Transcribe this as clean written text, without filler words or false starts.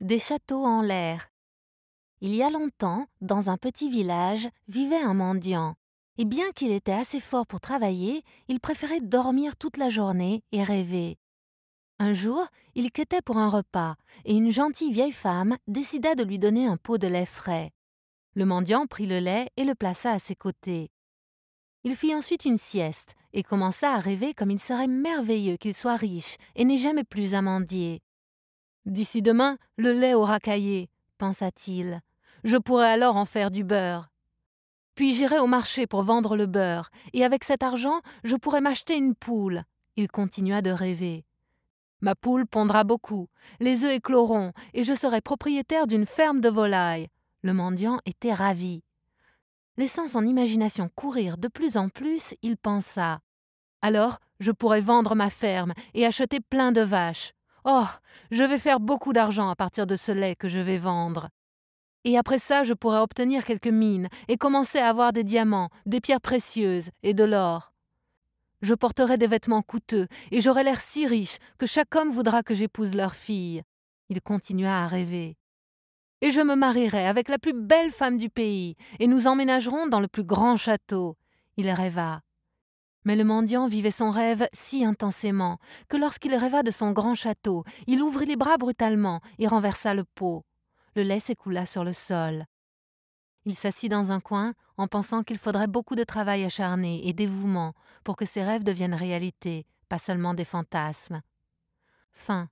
Des châteaux en l'air. Il y a longtemps, dans un petit village, vivait un mendiant. Et bien qu'il était assez fort pour travailler, il préférait dormir toute la journée et rêver. Un jour, il quêtait pour un repas, et une gentille vieille femme décida de lui donner un pot de lait frais. Le mendiant prit le lait et le plaça à ses côtés. Il fit ensuite une sieste, et commença à rêver comme il serait merveilleux qu'il soit riche et n'ait jamais plus à mendier. « D'ici demain, le lait aura caillé, pensa-t-il. Je pourrai alors en faire du beurre. Puis j'irai au marché pour vendre le beurre, et avec cet argent, je pourrai m'acheter une poule. » Il continua de rêver. « Ma poule pondra beaucoup, les œufs écloront, et je serai propriétaire d'une ferme de volailles. » Le mendiant était ravi. Laissant son imagination courir de plus en plus, il pensa « Alors, je pourrai vendre ma ferme et acheter plein de vaches. Oh, je vais faire beaucoup d'argent à partir de ce lait que je vais vendre. Et après ça, je pourrai obtenir quelques mines et commencer à avoir des diamants, des pierres précieuses et de l'or. Je porterai des vêtements coûteux et j'aurai l'air si riche que chaque homme voudra que j'épouse leur fille. » Il continua à rêver. « Et je me marierai avec la plus belle femme du pays et nous emménagerons dans le plus grand château. » Il rêva. Mais le mendiant vivait son rêve si intensément que lorsqu'il rêva de son grand château, il ouvrit les bras brutalement et renversa le pot. Le lait s'écoula sur le sol. Il s'assit dans un coin en pensant qu'il faudrait beaucoup de travail acharné et dévouement pour que ses rêves deviennent réalité, pas seulement des fantasmes. Fin.